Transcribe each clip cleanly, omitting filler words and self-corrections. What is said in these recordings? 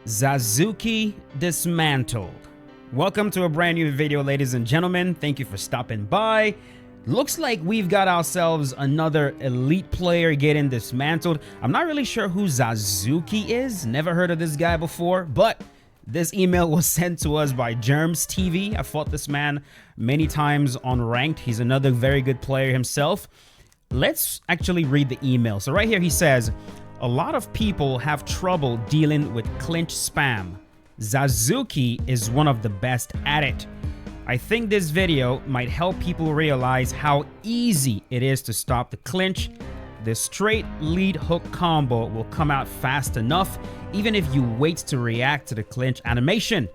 Zazuki dismantled. Welcome to a brand new video, ladies and gentlemen. Thank you for stopping by. Looks like we've got ourselves another elite player getting dismantled. I'm not really sure who Zazuki is. Never heard of this guy before, but this email was sent to us by Germs TV. I fought this man many times on ranked. He's another very good player himself. Let's actually read the email. So right here he says, a lot of people have trouble dealing with clinch spam. Zazuki is one of the best at it. I think this video might help people realize how easy it is to stop the clinch. The straight lead hook combo will come out fast enough, even if you wait to react to the clinch animation.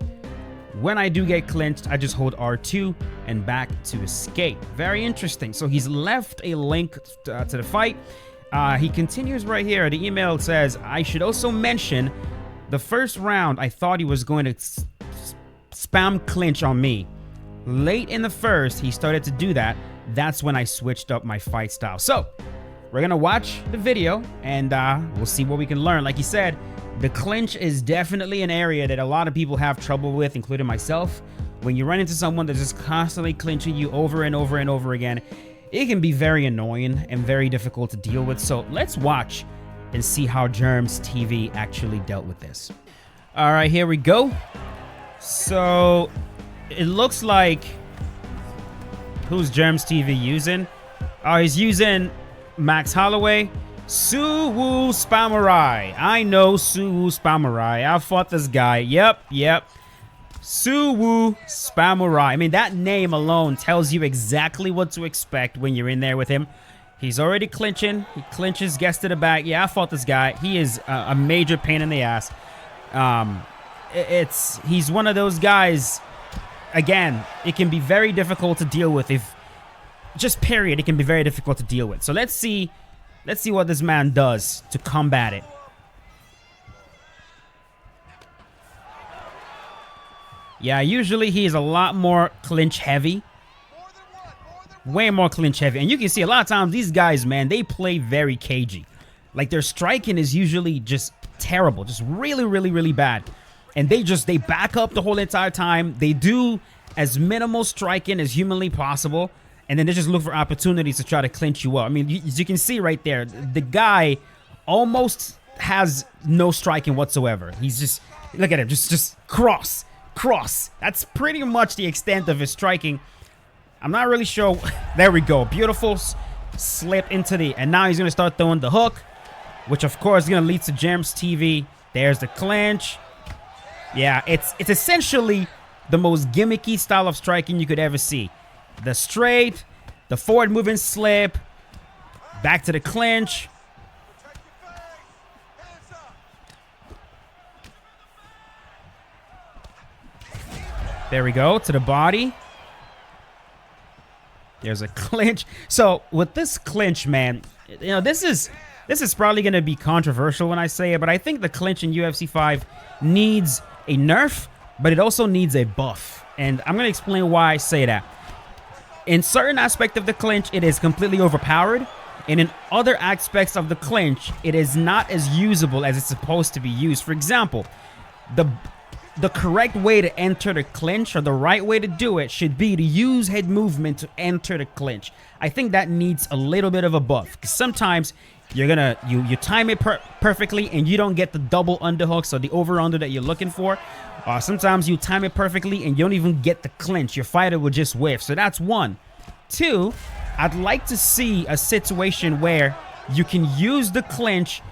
When I do get clinched, I just hold R2 and back to escape. Very interesting. So he's left a link to the fight. He continues right here. The email says, I should also mention the first round I thought he was going to spam clinch on me. Late in the first, he started to do that. That's when I switched up my fight style. So we're going to watch the video and we'll see what we can learn. Like he said, the clinch is definitely an area that a lot of people have trouble with, including myself. When you run into someone that's just constantly clinching you over and over and over again, it can be very annoying and very difficult to deal with. So let's watch and see how Germs TV actually dealt with this. All right, here we go. So it looks like, who's Germs TV using? Oh, he's using Max Holloway. Suwoo Spamurai. I know Suwoo Spamurai. I fought this guy. Yep. Suwoo Spamurai. I mean, that name alone tells you exactly what to expect when you're in there with him. He's already clinching. He clinches, gets to the back. Yeah, I fought this guy. He is a major pain in the ass. He's one of those guys. Again, it can be very difficult to deal with. It can be very difficult to deal with. So let's see what this man does to combat it. Yeah, usually he is a lot more clinch heavy. Way more clinch heavy. And you can see a lot of times these guys, man, they play very cagey. Like their striking is usually just terrible. Just really bad. And they back up the whole entire time. They do as minimal striking as humanly possible. And then they just look for opportunities to try to clinch you up. I mean, as you can see right there, the guy almost has no striking whatsoever. He's just, look at him, just cross. That's pretty much the extent of his striking. I'm not really sure. There we go. Beautiful slip into the, and now he's going to start throwing the hook, which of course is going to lead to Germs TV. There's the clinch. Yeah, it's essentially the most gimmicky style of striking you could ever see. The straight, the forward moving slip, back to the clinch. There we go, to the body. There's a clinch. So with this clinch, man, you know, this is probably going to be controversial when I say it, but I think the clinch in UFC 5 needs a nerf, but it also needs a buff. And I'm going to explain why I say that. In certain aspects of the clinch, it is completely overpowered. And in other aspects of the clinch, it is not as usable as it's supposed to be used. For example, the correct way to enter the clinch, or the right way to do it, should be to use head movement to enter the clinch. I think that needs a little bit of a buff, because sometimes you time it perfectly and you don't get the double underhooks or the over-under that you're looking for. Sometimes you time it perfectly and you don't even get the clinch. Your fighter will just whiff. So that's one. Two, I'd like to see a situation where you can use the clinch,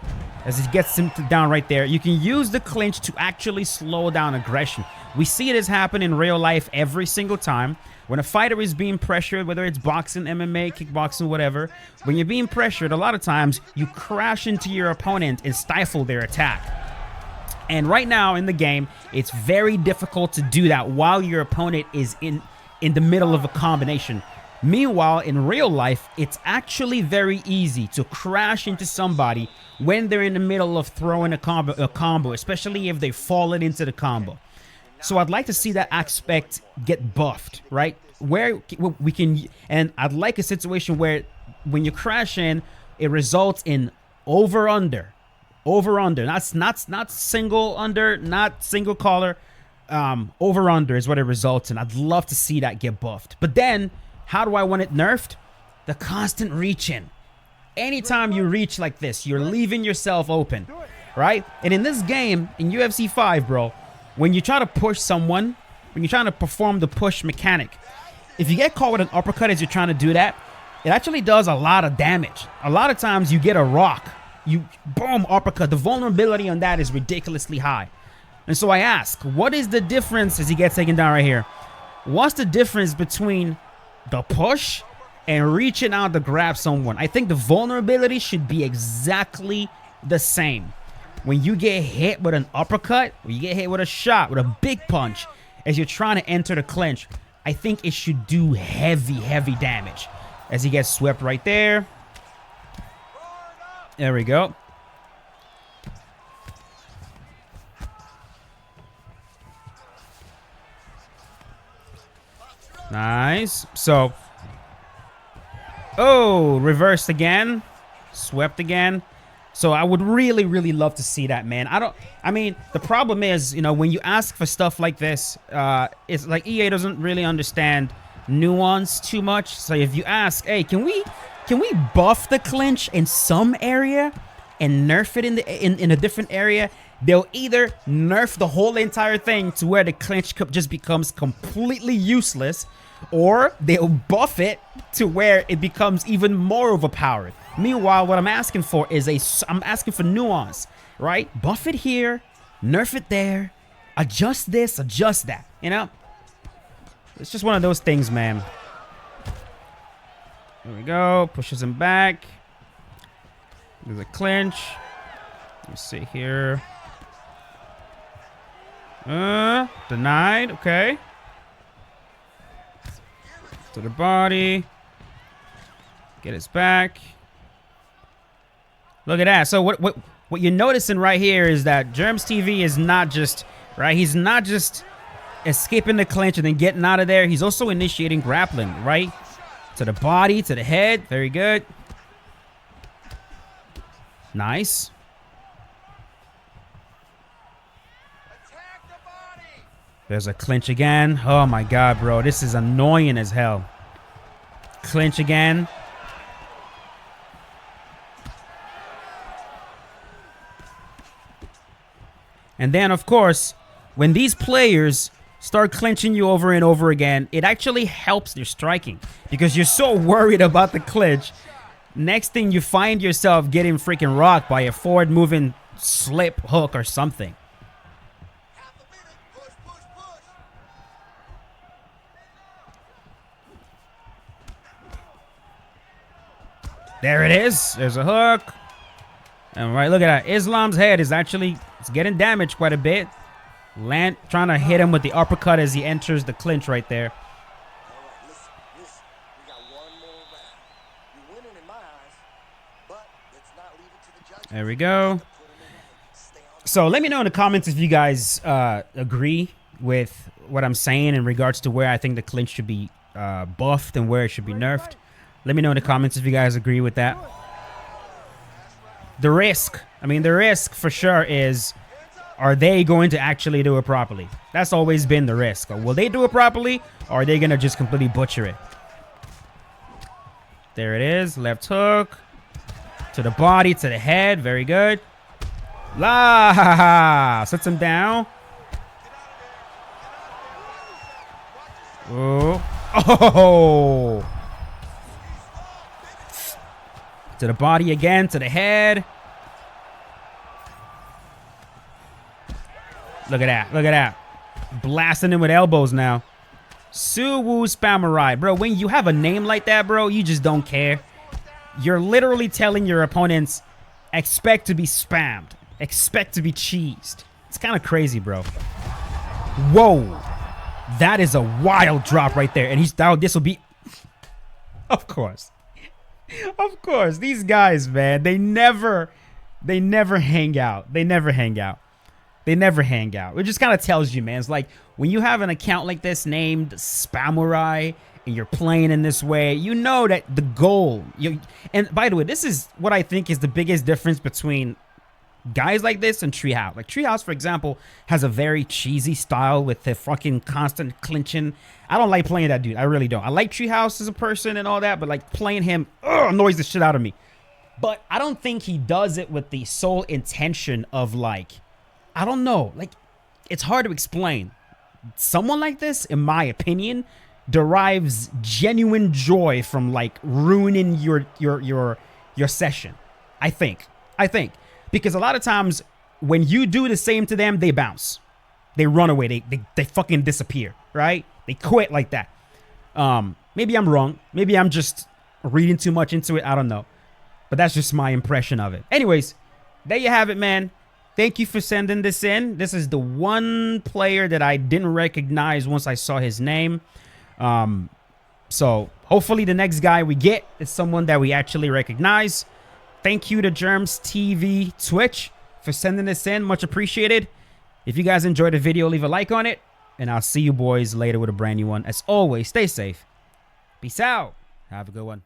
as it gets him down right there, you can use the clinch to actually slow down aggression. We see it as happen in real life every single time. When a fighter is being pressured, whether it's boxing, MMA, kickboxing, whatever, when you're being pressured, a lot of times you crash into your opponent and stifle their attack. And right now in the game, it's very difficult to do that while your opponent is in the middle of a combination. Meanwhile, in real life, it's actually very easy to crash into somebody when they're in the middle of throwing a combo, especially if they've fallen into the combo. So I'd like to see that aspect get buffed, right? Where we can, and I'd like a situation where when you crash in, it results in over-under. Over under. Not single under, not single collar. Over under is what it results in. I'd love to see that get buffed. But then, how do I want it nerfed? The constant reaching. Anytime you reach like this, you're leaving yourself open, right? And in this game, in UFC 5, bro, when you try to push someone, when you're trying to perform the push mechanic, if you get caught with an uppercut as you're trying to do that, it actually does a lot of damage. A lot of times you get a rock, you boom, uppercut. The vulnerability on that is ridiculously high. And so I ask, what is the difference as he gets taken down right here? What's the difference between the push and reaching out to grab someone? I think the vulnerability should be exactly the same. When you get hit with an uppercut, or you get hit with a shot, with a big punch, as you're trying to enter the clinch, I think it should do heavy, heavy damage. As he gets swept right there. There we go. Nice. So, oh, reversed again. Swept again. So I would really, really love to see that, man. I mean, the problem is, you know, when you ask for stuff like this, it's like EA doesn't really understand nuance too much. So if you ask, hey, can we buff the clinch in some area and nerf it in a different area, they'll either nerf the whole entire thing to where the clinch just becomes completely useless, or they'll buff it to where it becomes even more overpowered. Meanwhile, what I'm asking for is I'm asking for nuance, right? Buff it here, nerf it there, adjust this, adjust that, you know? It's just one of those things, man. There we go. Pushes him back. There's a clinch. Let's see here. Denied. Okay. To the body. Get his back. Look at that. So what you're noticing right here is that Germs TV is not just, right? He's not just escaping the clinch and then getting out of there. He's also initiating grappling, right? To the body, to the head. Very good. Nice. There's a clinch again. Oh my god, bro. This is annoying as hell. Clinch again. And then, of course, when these players start clinching you over and over again, it actually helps their striking because you're so worried about the clinch. Next thing, you find yourself getting freaking rocked by a forward moving slip hook or something. There it is. There's a hook. And right, look at that. Islam's head is actually getting damaged quite a bit. Lant trying to hit him with the uppercut as he enters the clinch right there. There we go. So let me know in the comments if you guys agree with what I'm saying in regards to where I think the clinch should be buffed and where it should be nerfed. Let me know in the comments if you guys agree with that. The risk, I mean, the risk for sure is, are they going to actually do it properly? That's always been the risk. Will they do it properly, or are they going to just completely butcher it? There it is. Left hook. To the body, to the head. Very good. La ha ha. Sets him down. Oh. To the body again, to the head. Look at that. Look at that. Blasting him with elbows now. Suwoo Spamurai. Bro, when you have a name like that, bro, you just don't care. You're literally telling your opponents, expect to be spammed. Expect to be cheesed. It's kind of crazy, bro. Whoa. That is a wild drop right there. And he's down. This will be... Of course. Of course. These guys, man, they never hang out. They never hang out. They never hang out. It just kind of tells you, man. It's like when you have an account like this named Spamurai and you're playing in this way, you know that the goal... And by the way, this is what I think is the biggest difference between Guys like this and Treehouse. Like Treehouse, for example, has a very cheesy style with the fucking constant clinching. I don't like playing that dude. I really don't. I like Treehouse as a person and all that, but like playing him annoys the shit out of me. But I don't think he does it with the sole intention of like, I don't know. Like, it's hard to explain. Someone like this, in my opinion, derives genuine joy from like ruining your session. I think. Because a lot of times when you do the same to them, they bounce. They run away. They fucking disappear, right? They quit like that. Maybe I'm wrong. Maybe I'm just reading too much into it. I don't know. But that's just my impression of it. Anyways, there you have it, man. Thank you for sending this in. This is the one player that I didn't recognize once I saw his name. So hopefully the next guy we get is someone that we actually recognize. Thank you to Germs TV Twitch for sending this in. Much appreciated. If you guys enjoyed the video, leave a like on it. And I'll see you boys later with a brand new one. As always, stay safe. Peace out. Have a good one.